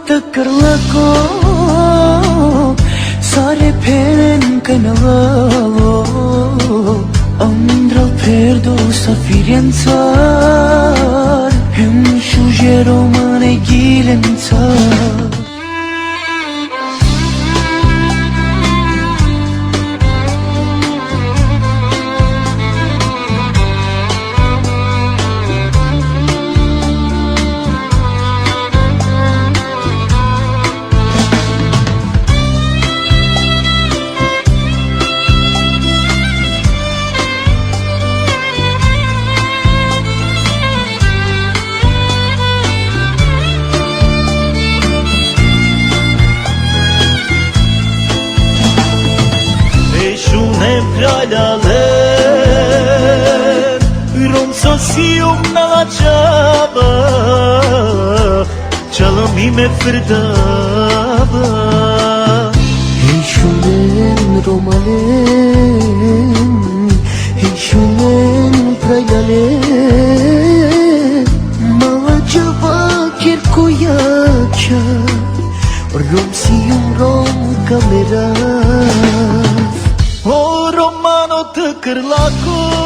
तकरलको सारे फेरन कनवलो Andral perdo safirențar Hem șuje romane ghilențar Pjalaler Rom sosium na çaba Çalım ime firdaba Hey şulen romalen Hey şulen prayalen Mala ceva kirkoyacha Rom sium rom kamera O romano tăcărlaco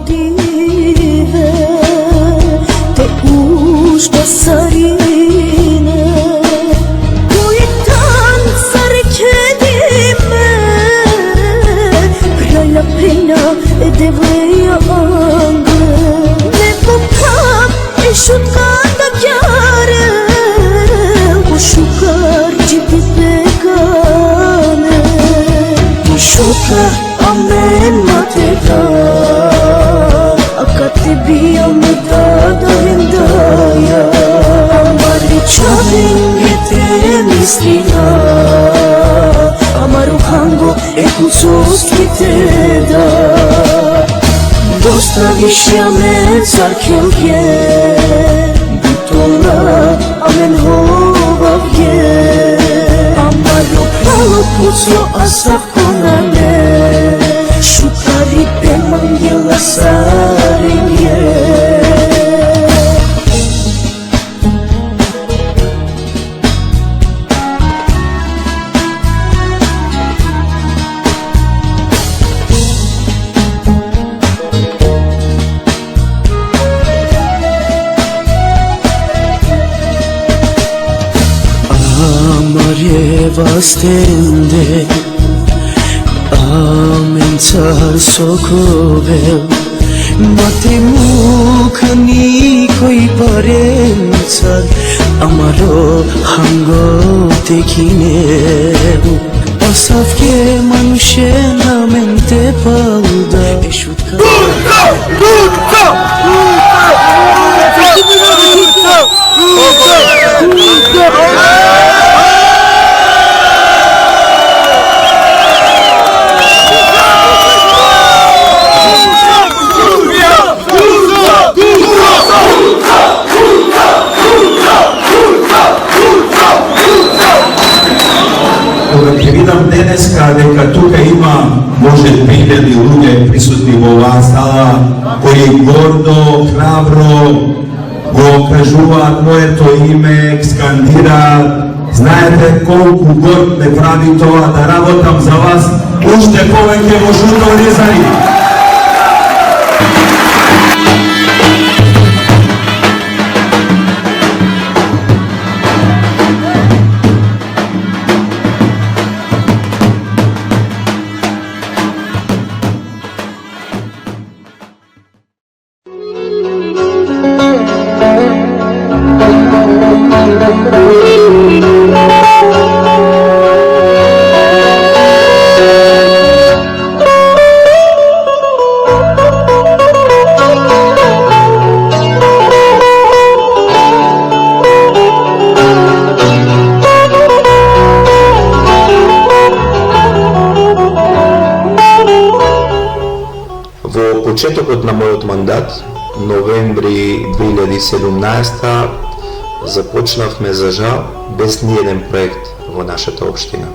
dive te ushta sarine Kujtan sari qedime Krajla pejna e devreja angre Ne po kam e shukar da kjare U shukar gjithi pekane I shukar amen ma te da A ka te bia me da da vendaja Amari qavin e te mislina Amaru hango e kusos ki te da Dosta vishja me car kjelke Bitona amen hova vje Amaru palo puco asaf konane Shukari pe mangjela sarinje Vastende Amen car sokovel Mate mukhani koi parencar Amaro hango tekine Asaf ke manushe namente palda Eshutka Кога ќе видам денеска дека тука има може 3000 луѓе присутни во оваа зала кои гордо, храбро го кажуваат моето име, скандираат. Знаете колку горд ме прави тоа да работам за вас уште повеќе во Шуто Ризари. Почетокот на мојот мандат, новември 2017, започнавме за жал без ниеден проект во нашата општина.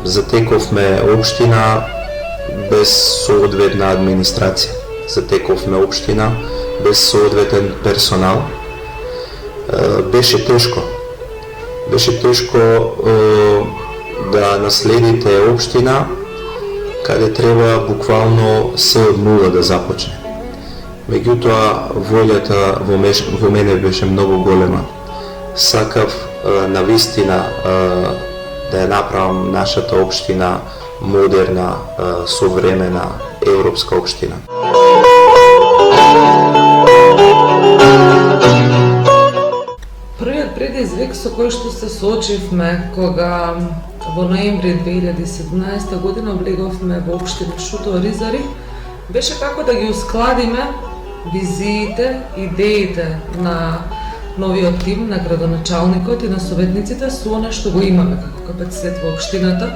Затековме општина без соодветна администрација, затековме општина без соодветен персонал. Беше тешко да наследите општина каде треба буквално се од нула да започне. Меѓутоа, волјата во мене беше многу голема. Сакав навистина да ја направам нашата општина модерна, современа, европска општина. Првиот предизвик со кој што се соочивме кога во ноември 2017 година влеговме во општина Шуто Ризари беше како да ги ускладиме визиите, идеите на новиот тим, на градоначалникот и на советниците со она што го имаме како капацитет во општината,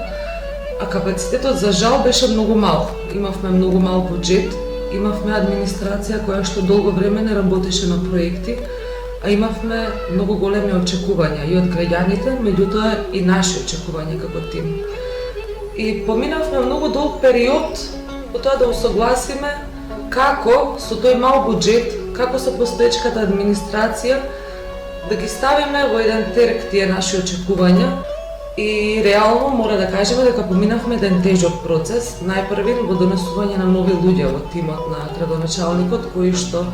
а капацитетот за жал беше многу мал. Имавме многу мал буџет, имавме администрација која што долго време не работеше на проекти, а имавме многу големи очекувања и од граѓаните, меѓутоа и наши очекувања како тим. И поминавме многу долг период по тоа да усогласиме како со тој мал буџет, како со постоечката администрација, да ги ставиме во еден терк тие наши очекувања И реално мора да кажеме дека поминавме еден тежок процес, најпрвен во донесување на нови луѓе во тимот на градоначалникот кои што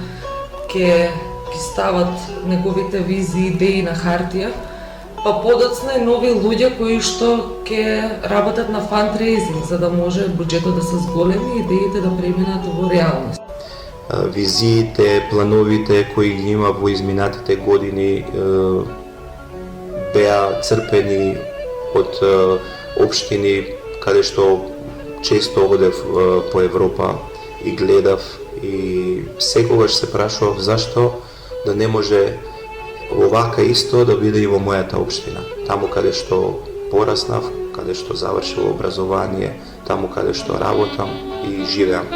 ќе стават неговите визии, идеи на хартија, па подоцна и нови луѓе кои што ќе работат на фандрейзинг за да може буџетот да се зголеми и идеите да преминат во реалност. Визиите, плановите кои ги има во изминатите години беа црпени од општини каде што често одев по Европа и гледав и секогаш се прашував зашто да не може овака исто да биде и во мојата општина. Таму каде што пораснав, каде што завршив образование, таму каде што работам и живеам.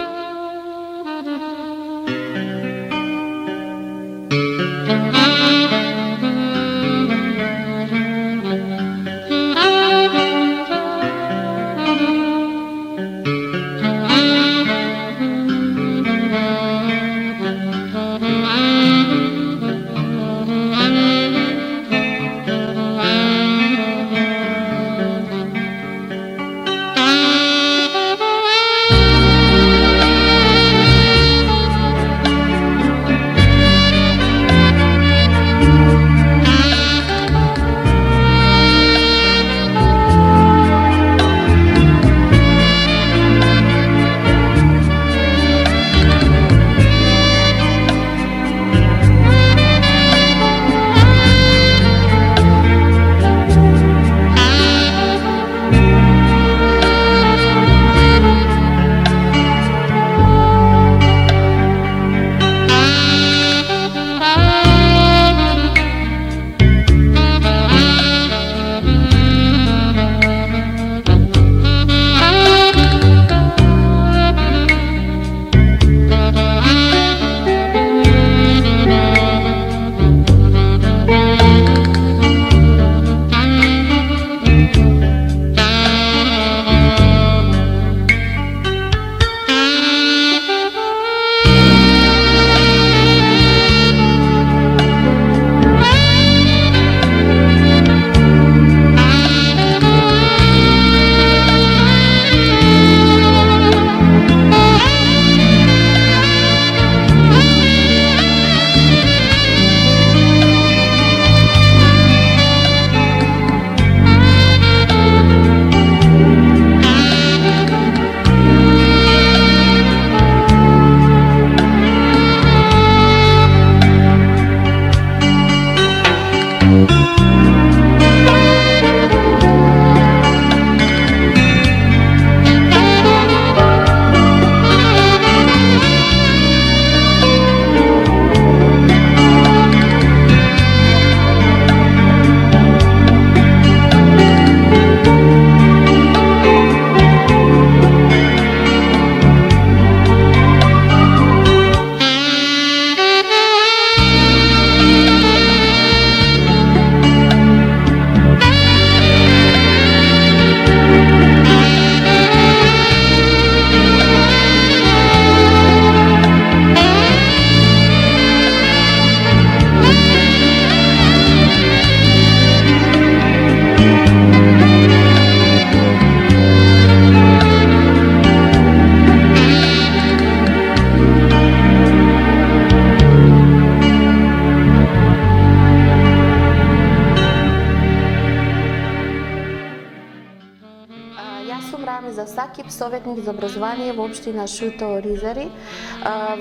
Сакип, советник за образование во општина Шуто Ризари.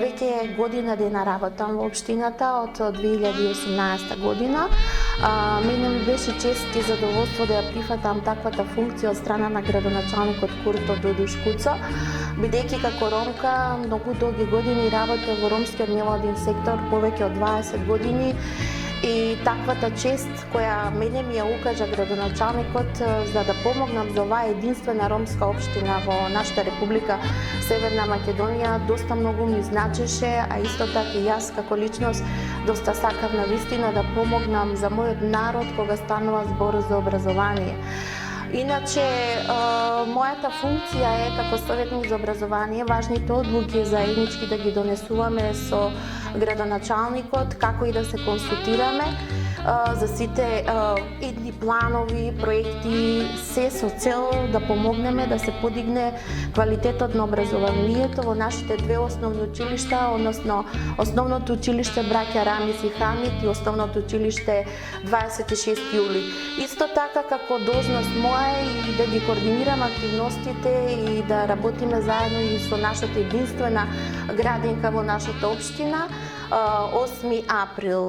Веќе година дена работам во општината од 2018 година. Мене ми беше чест и задоволство да ја прифатам таквата функција од страна на градоначалникот Курто Додушкуцо, бидејќи како ромка многу долги години работам во ромскиот невладин сектор, повеќе од 20 години. И таквата чест која мене ми ја укажа градоначалникот за да помогнам за оваа единствена ромска општина во нашата република Северна Македонија, доста многу ми значеше, а исто така и јас како личност доста сакав навистина да помогнам за мојот народ кога станува збор за образование. Иначе, мојата функција е како советник за образование, важните одлуки заеднички да ги донесуваме со градоначалникот, како и да се консултираме за сите идни планови, проекти, се со цел да помогнеме да се подигне квалитетот на образованието во нашите две основни училишта, односно Основното училиште Браќа Рамис и Хамид и Основното училиште 26 јули. Исто така како должност моја е и да ги координирам активностите и да работиме заедно и со нашата единствена градинка во нашата општина 8 април.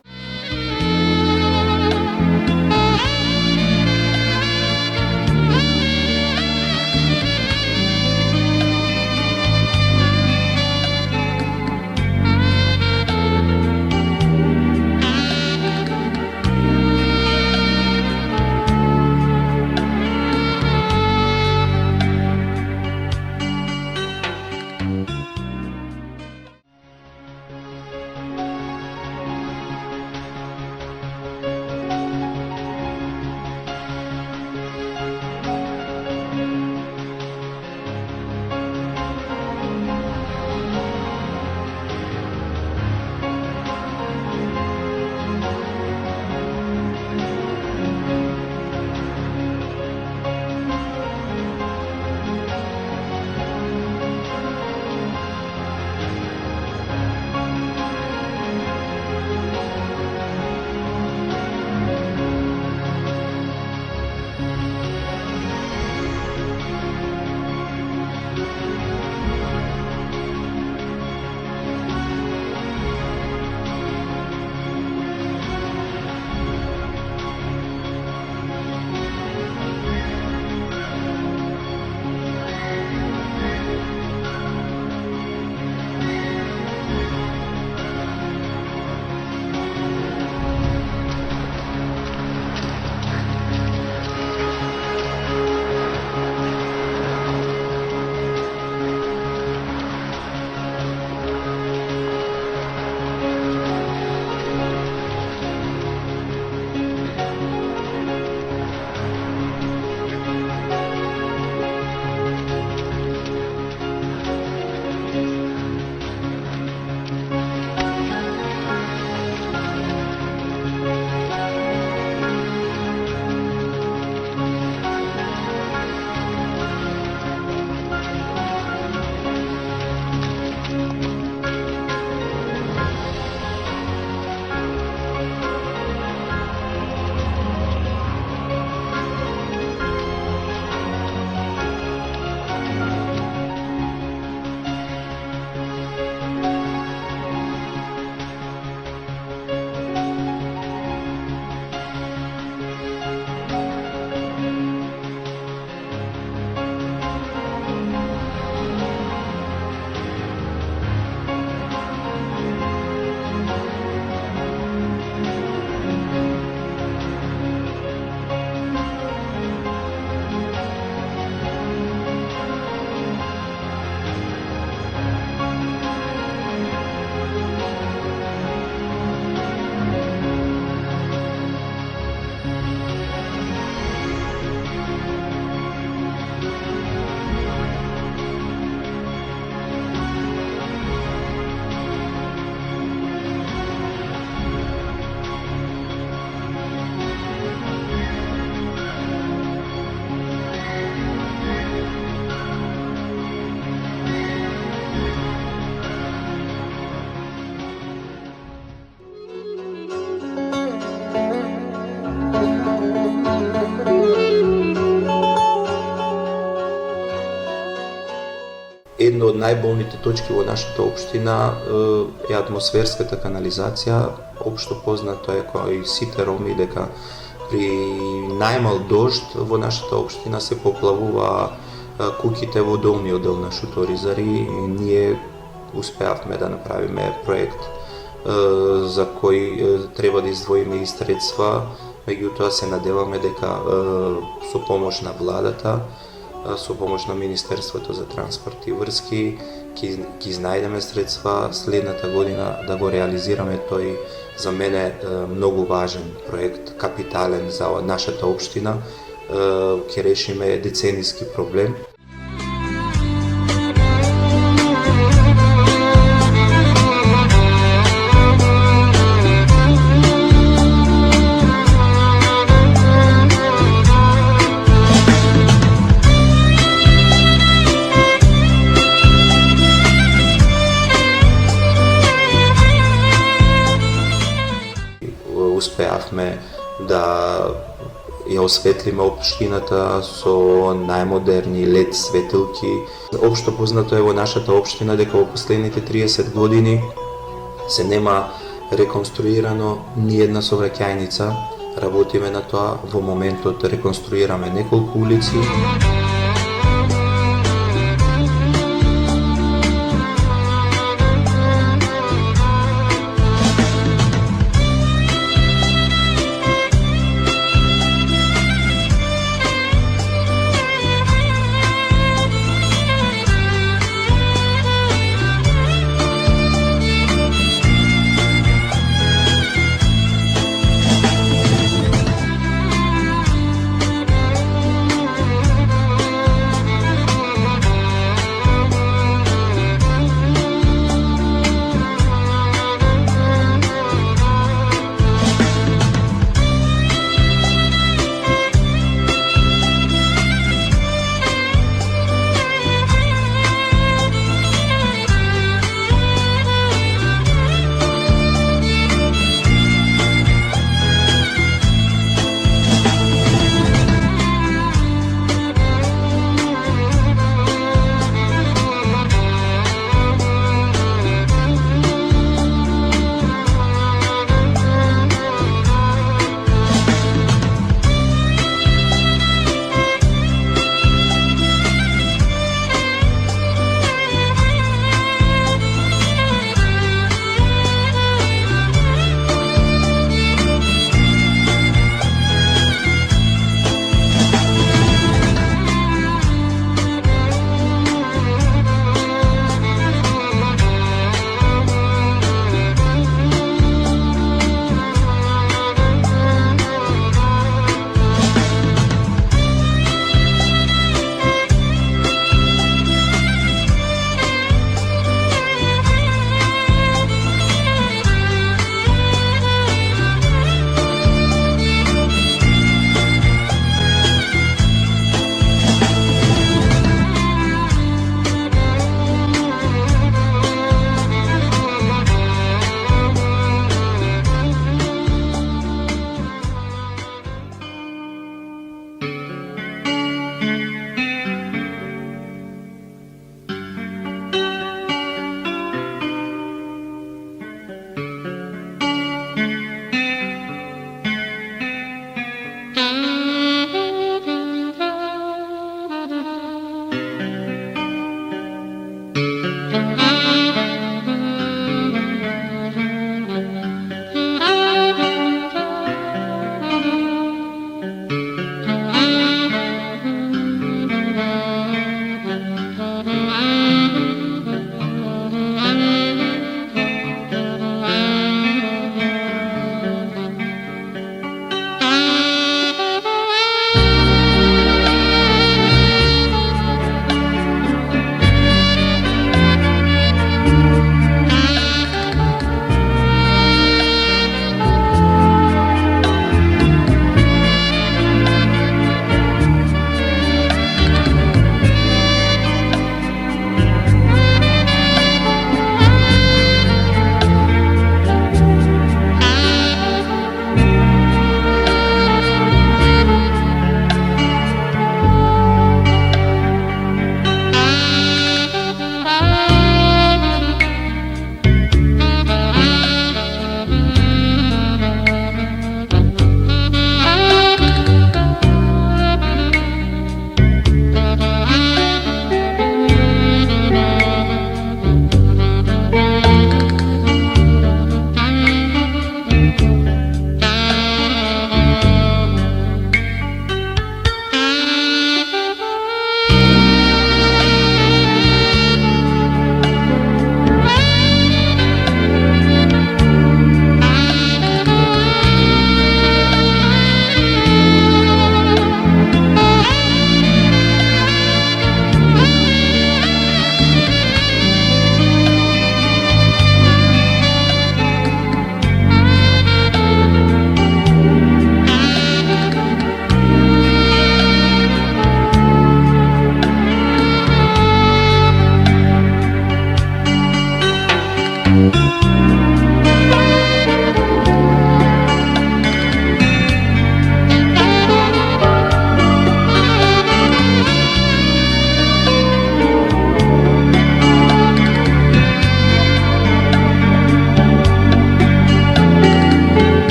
Едно од најболните точки во нашата општина е атмосферската канализација. Општо познато е кој сите роми дека при најмал дожд во нашата општина се поплавува куќите во долниот дел на Шуто Оризари. Ние успеавме да направиме проект за кој треба да издвоиме и средства, меѓутоа се надеваме дека со помош на владата, со помош на Министерството за транспорт и врски ќе изнајдеме средства следната година да го реализираме тој за мене многу важен проект, капитален за нашата општина. Ќе решиме децениски проблем. настојавме да ја осветлиме општината со најмодерни LED светилки. Општо познато е во нашата општина дека во последните 30 години се нема реконструирано ни една сообраќајница. Работиме на тоа, во моментот реконструираме неколку улици.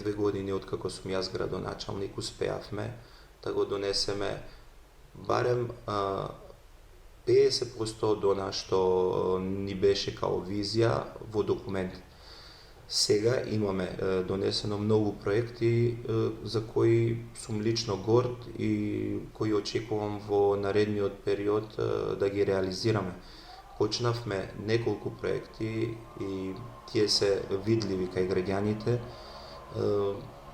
2 години откако сум јас градоначалник успеавме да го донесеме барем 50% од она што ни беше као визија во документ. Сега имаме донесено многу проекти за кои сум лично горд и кои очекувам во наредниот период да ги реализираме. Почнавме неколку проекти и тие се видливи кај граѓаните,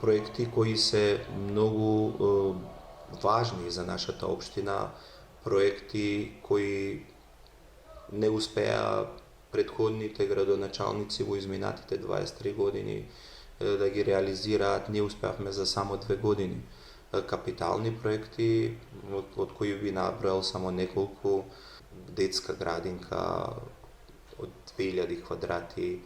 проекти кои се многу важни за нашата општина, проекти кои не успеа предходните градоначалници во изминатите 23 години да ги реализираат, ние успеавме за само 2 години. Капитални проекти, од кои би набројал само неколку: детска градинка од 2000 квадрати.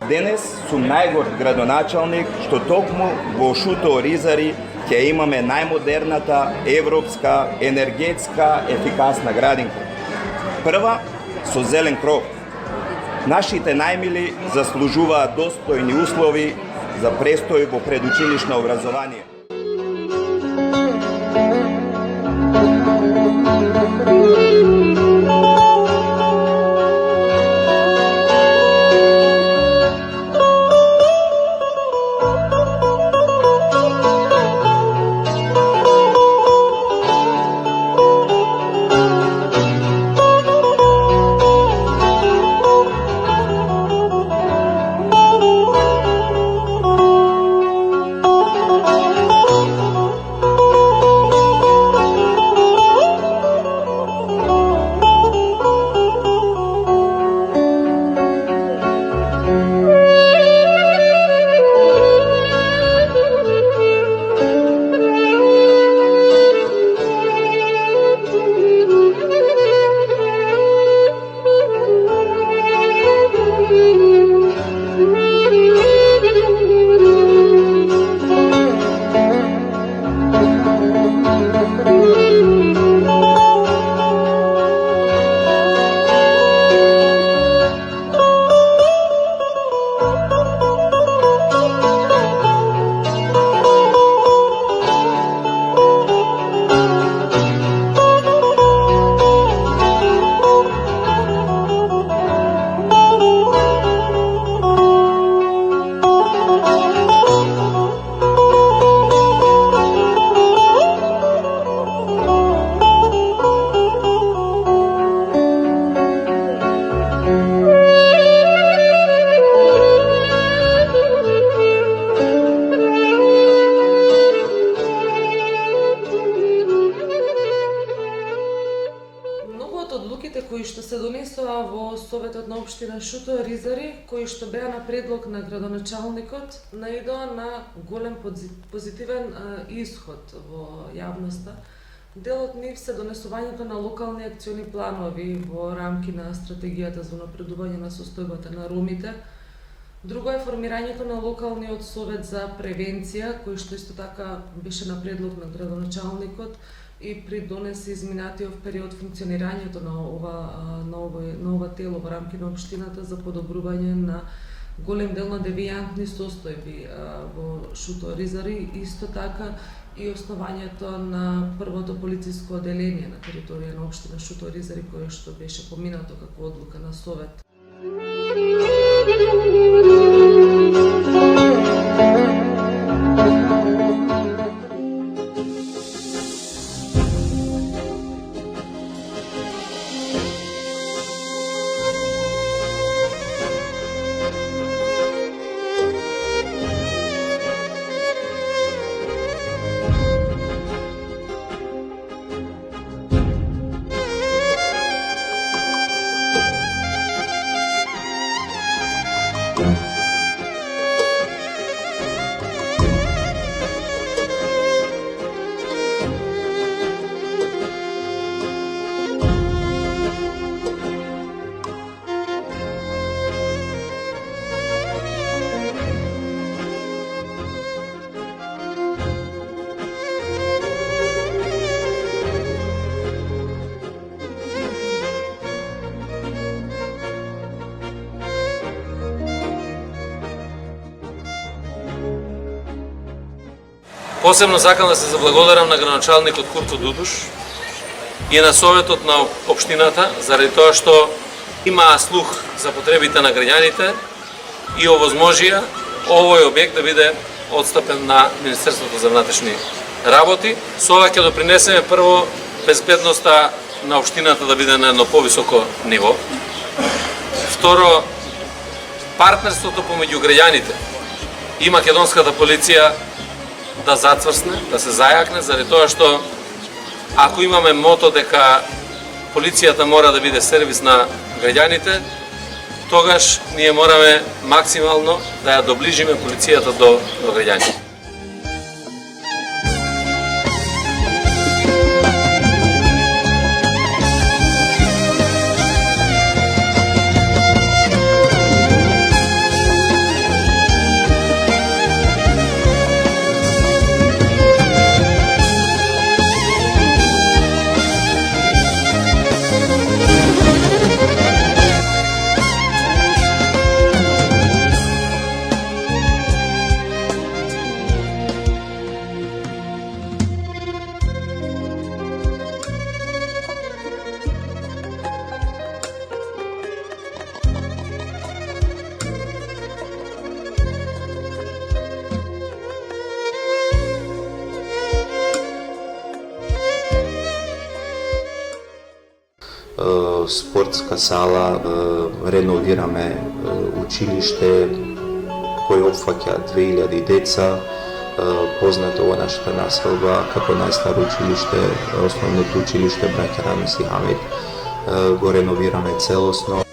Денес сум најгорд градоначалник што токму во Шуто Оризари ќе имаме најмодерната европска енергетска ефикасна градинка. Прва со зелен кров. Нашите најмили заслужуваат достојни услови за престој во предучилишно образование. Советот на општина Шуто Ризари, кои што беа на предлог на градоначалникот, наидоа на голем позитивен исход во јавноста. Дел од нив се донесувањето на локални акциони планови во рамки на стратегијата за напредување на состојбата на ромите. Друго е формирањето на локалниот совет за превенција, кој што исто така беше на предлог на градоначалникот и придонесе изминатиот период функционирањето на ова тело во рамки на општината за подобрување на голем дел на девијантни состојби во Шуто Ризари, исто така и основањето на првото полициско оделение на територија на општина Шуто Ризари, кое што беше поминато како одлука на совет. Посебно сакам да се заблагодарам на градоначалникот Курто Дудуш и на Советот на општината заради тоа што имаа слух за потребите на граѓаните и овозможија овој објект да биде отстапен на Министерството за внатрешни работи. Со ова ќе допринесеме прво безбедноста на општината да биде на едно повисоко ниво. Второ, партнерството помеѓу граѓаните и македонската полиција да зацврсне, да се зајакне, заради тоа што ако имаме мото дека полицијата мора да биде сервис на граѓаните, тогаш ние мораме максимално да ја доближиме полицијата до граѓаните. Спортска сала, реновираме училиште кој опфаќа 2000 деца, познато во нашата населба како најстаро училиште, основното училиште браќа Рамис и Хамид, го реновираме целосно.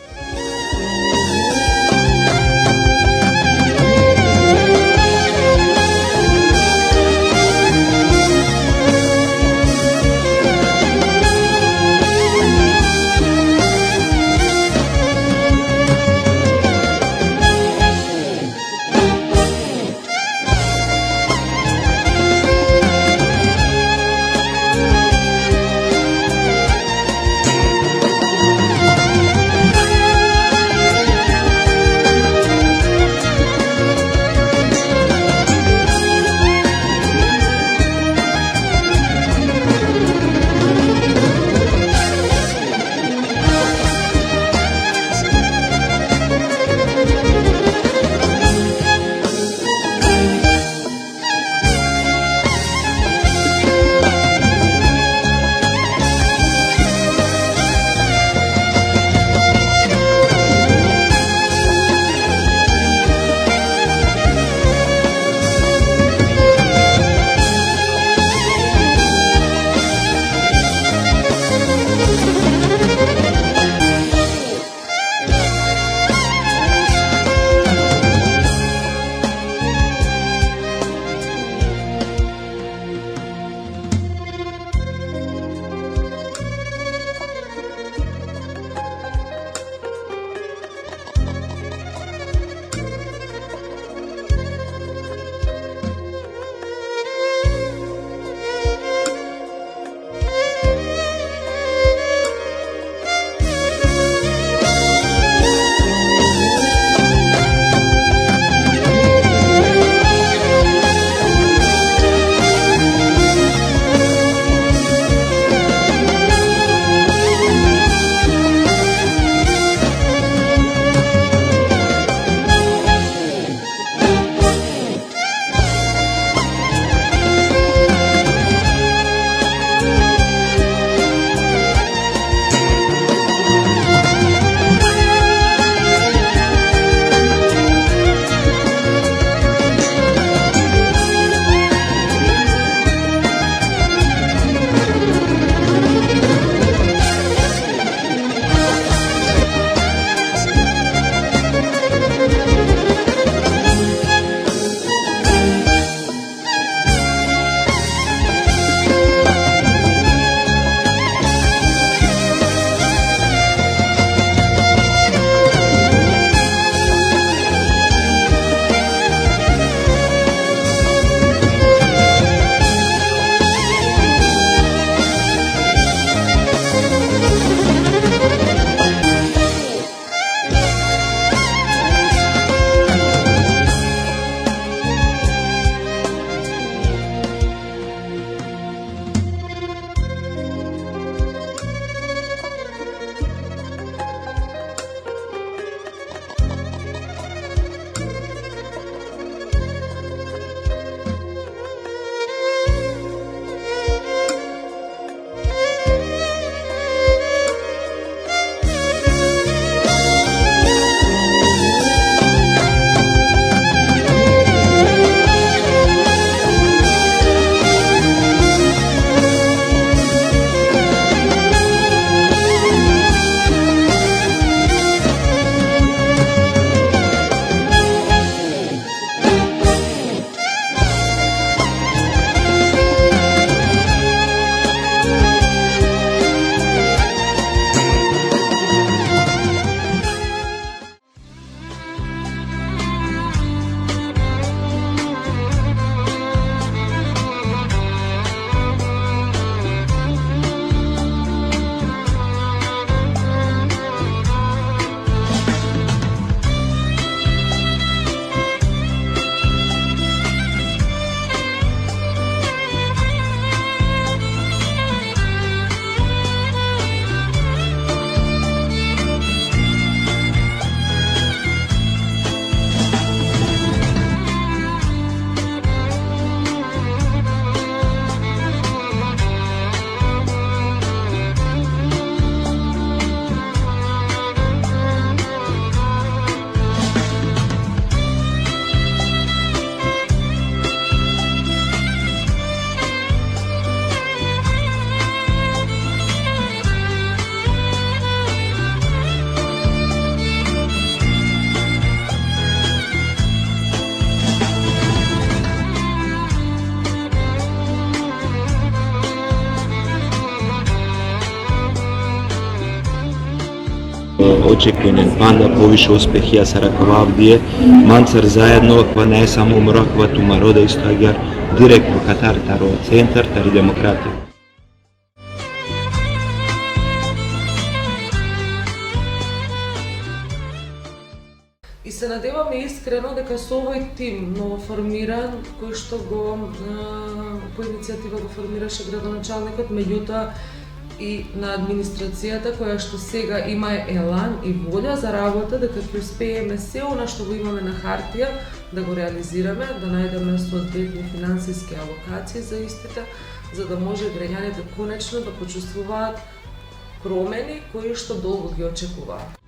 очекуван банда повише успехи, ја се ракава авдие, манцар заедно, ква не е само мраква тумарода истагар, директно Катар таро центар, тари демократија. И се надеваме искрено дека со овој тим новоформиран, кој што по иницијатива го формираше градоначалникот, меѓутоа и на администрацијата која што сега има елан и волја за работа, дека ќе успееме се она што го имаме на хартија да го реализираме, да најдеме соодветни финансиски алокации за истите, за да може граѓаните конечно да почувствуваат промени кои што долго ги очекуваат.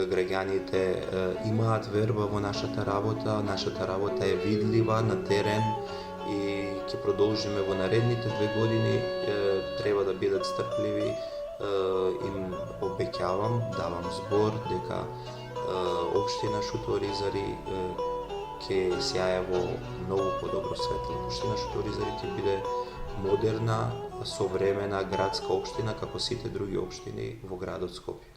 Граѓаните имаат верба во нашата работа е видлива на терен и ќе продолжиме во наредните 2 години, треба да бидат стрпливи, им обеќавам, давам збор дека општина Шуто Оризари ќе сјае во многу подобро светло. Општина Шуто Оризари ќе биде модерна, современа градска општина како сите други општини во градот Скопје.